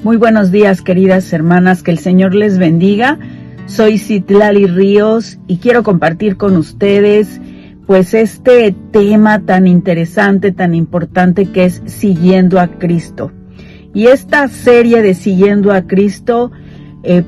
Muy buenos días, queridas hermanas, que el Señor les bendiga. Soy Citlali Ríos y quiero compartir con ustedes pues este tema tan interesante, tan importante que es Siguiendo a Cristo. Y esta serie de Siguiendo a Cristo,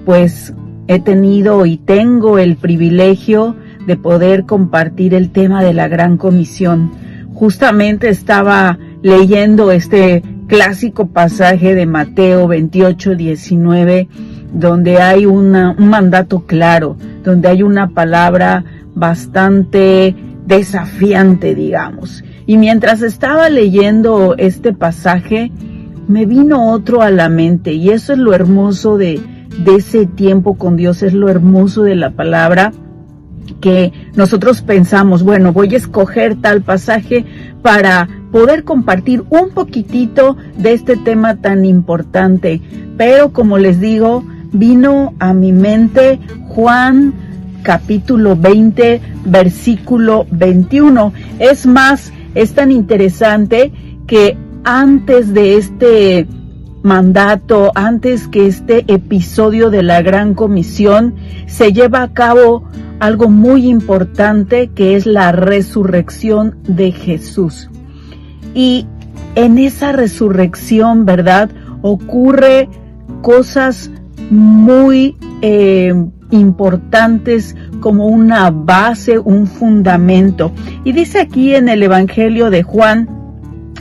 pues he tenido y tengo el privilegio de poder compartir el tema de la Gran Comisión. Justamente estaba leyendo este clásico pasaje de Mateo 28:19, donde hay un mandato claro, donde hay una palabra bastante desafiante, digamos. Y mientras estaba leyendo este pasaje, me vino otro a la mente, y eso es lo hermoso de ese tiempo con Dios, es lo hermoso de la palabra, que nosotros pensamos, bueno, voy a escoger tal pasaje para poder compartir un poquitito de este tema tan importante, pero como les digo, vino a mi mente Juan capítulo 20, versículo 21. Es más, es tan interesante que antes de este mandato, antes que este episodio de la Gran Comisión, se lleva a cabo algo muy importante, que es la resurrección de Jesús. Y en esa resurrección, ¿verdad?, ocurre cosas muy importantes, como una base, un fundamento. Y dice aquí en el Evangelio de Juan,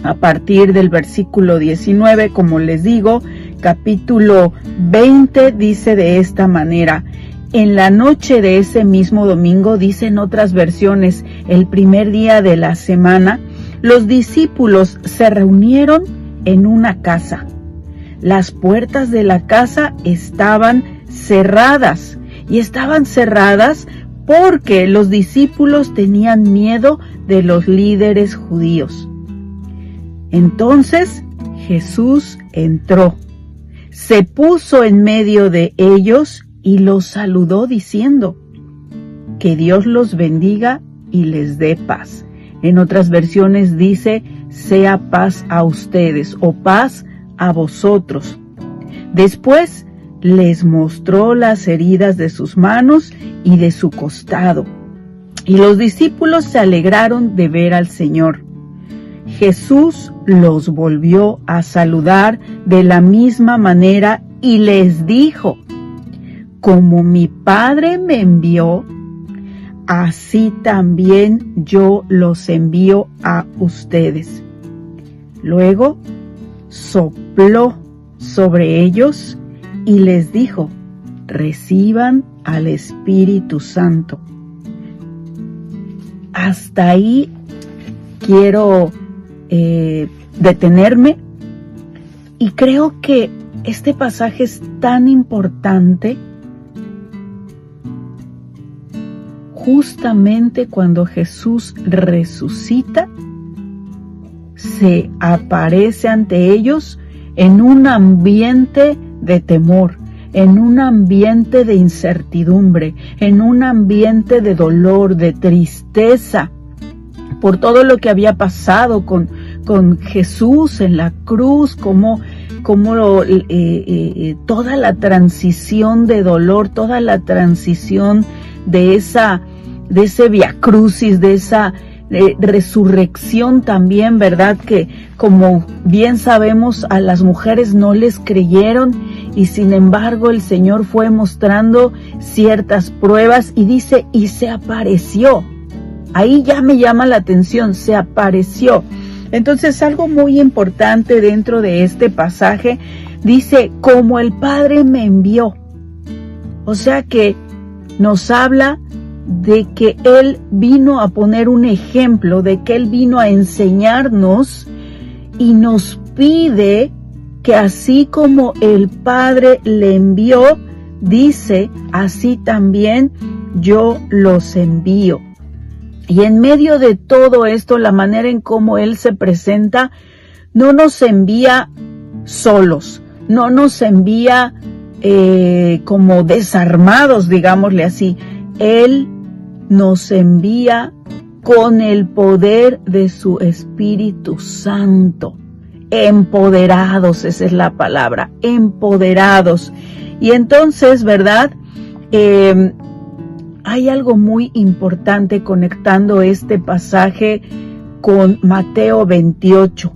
a partir del versículo 19, como les digo, capítulo 20, dice de esta manera: en la noche de ese mismo domingo, dicen otras versiones, el primer día de la semana, los discípulos se reunieron en una casa. Las puertas de la casa estaban cerradas, y estaban cerradas porque los discípulos tenían miedo de los líderes judíos. Entonces Jesús entró, se puso en medio de ellos y los saludó diciendo: que Dios los bendiga y les dé paz. En otras versiones dice: sea paz a ustedes, o paz a vosotros. Después les mostró las heridas de sus manos y de su costado, y los discípulos se alegraron de ver al Señor. Jesús los volvió a saludar de la misma manera y les dijo: como mi Padre me envió, así también yo los envío a ustedes. Luego sopló sobre ellos y les dijo: reciban al Espíritu Santo. Hasta ahí quiero detenerme, y creo que este pasaje es tan importante justamente cuando Jesús resucita. Se aparece ante ellos en un ambiente de temor, en un ambiente de incertidumbre, en un ambiente de dolor, de tristeza, por todo lo que había pasado con Jesús en la cruz, como toda la transición de dolor, toda la transición de ese viacrucis, de esa resurrección también, ¿verdad? Que como bien sabemos, a las mujeres no les creyeron, y sin embargo el Señor fue mostrando ciertas pruebas, y dice: y se apareció. Ahí ya me llama la atención, se apareció. Entonces, algo muy importante dentro de este pasaje, dice: como el Padre me envió. O sea que nos habla de que Él vino a poner un ejemplo, de que Él vino a enseñarnos, y nos pide que así como el Padre le envió, dice: así también yo los envío. Y en medio de todo esto, la manera en cómo Él se presenta, no nos envía solos, no nos envía como desarmados, digámosle así. Él nos envía con el poder de su Espíritu Santo. empoderados, esa es la palabra, empoderados. Y entonces, ¿verdad? Hay algo muy importante conectando este pasaje con Mateo 28,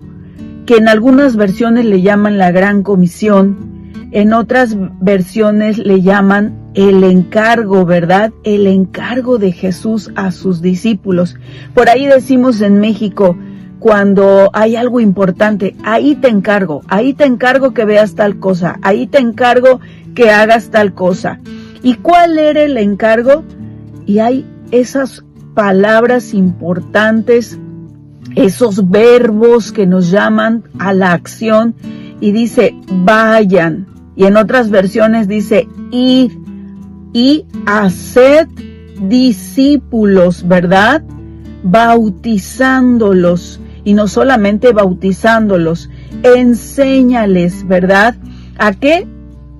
que en algunas versiones le llaman la Gran Comisión, en otras versiones le llaman el encargo, ¿verdad? El encargo de Jesús a sus discípulos. Por ahí decimos en México, cuando hay algo importante, ahí te encargo que veas tal cosa, ahí te encargo que hagas tal cosa. ¿Y cuál era el encargo? Y hay esas palabras importantes, esos verbos que nos llaman a la acción, y dice, vayan. Y en otras versiones dice, id y haced discípulos, ¿verdad? Bautizándolos. Y no solamente bautizándolos, enséñales, ¿verdad? ¿A qué?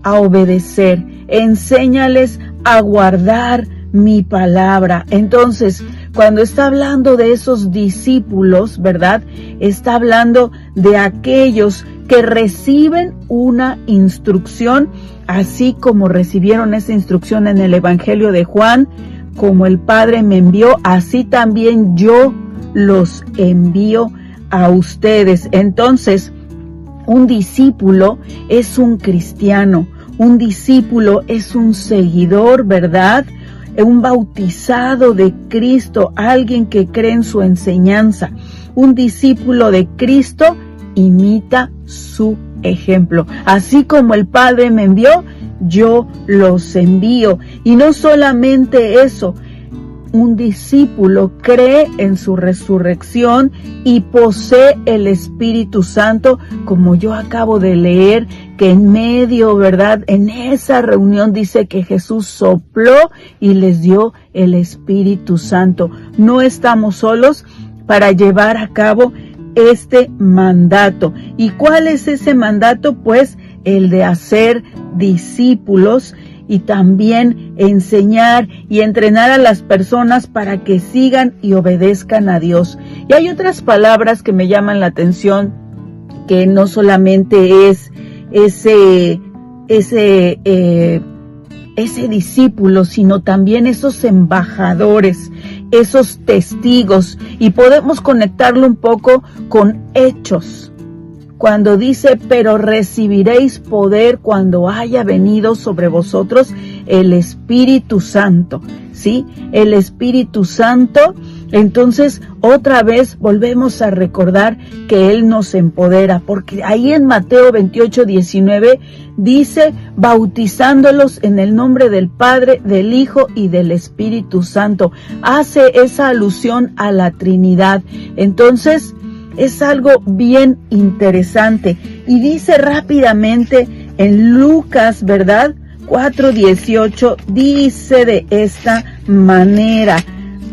A obedecer. Enséñales a guardar mi palabra. Entonces, cuando está hablando de esos discípulos, ¿verdad? Está hablando de aquellos que reciben una instrucción, así como recibieron esa instrucción en el Evangelio de Juan, como el Padre me envió, así también yo los envío a ustedes. Entonces, un discípulo es un cristiano, un discípulo es un seguidor, ¿verdad? Un bautizado de Cristo, alguien que cree en su enseñanza. Un discípulo de Cristo imita su ejemplo. Así como el Padre me envió, yo los envío. Y no solamente eso, un discípulo cree en su resurrección y posee el Espíritu Santo, como yo acabo de leer, que en medio, ¿verdad? En esa reunión dice que Jesús sopló y les dio el Espíritu Santo. No estamos solos para llevar a cabo este mandato. ¿Y cuál es ese mandato? Pues el de hacer discípulos y también enseñar y entrenar a las personas para que sigan y obedezcan a Dios. Y hay otras palabras que me llaman la atención, que no solamente es ese discípulo, sino también esos embajadores, esos testigos, y podemos conectarlo un poco con Hechos. Cuando dice, pero recibiréis poder cuando haya venido sobre vosotros el Espíritu Santo, ¿sí? El Espíritu Santo. Entonces, otra vez volvemos a recordar que Él nos empodera, porque ahí en Mateo 28:19 dice, bautizándolos en el nombre del Padre, del Hijo y del Espíritu Santo. Hace esa alusión a la Trinidad. Entonces, es algo bien interesante. Y dice rápidamente en Lucas, ¿verdad? 4:18, dice de esta manera,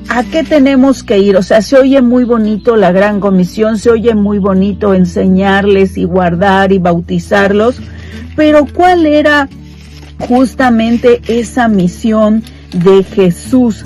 ¿a qué tenemos que ir? O sea, se oye muy bonito la Gran Comisión, se oye muy bonito enseñarles y guardar y bautizarlos, pero ¿cuál era justamente esa misión de Jesús?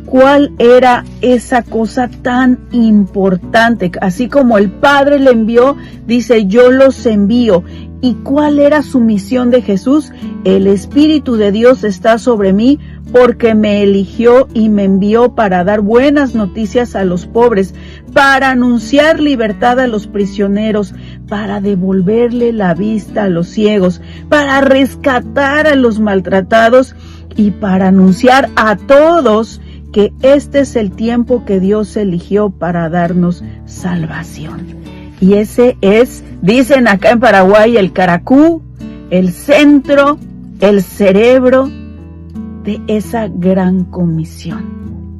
¿Cuál era esa cosa tan importante? Así como el Padre le envió, dice, yo los envío. ¿Y cuál era su misión de Jesús? El Espíritu de Dios está sobre mí porque me eligió y me envió para dar buenas noticias a los pobres, para anunciar libertad a los prisioneros, para devolverle la vista a los ciegos, para rescatar a los maltratados y para anunciar a todos que este es el tiempo que Dios eligió para darnos salvación. Y ese es, dicen acá en Paraguay, el caracú, el centro, el cerebro de esa gran comisión.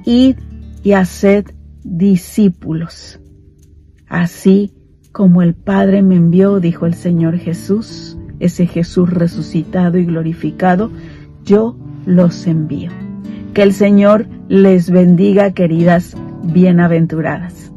Id y haced discípulos. Así como el Padre me envió, dijo el Señor Jesús, ese Jesús resucitado y glorificado, yo los envío. Que el Señor les bendiga, queridas bienaventuradas.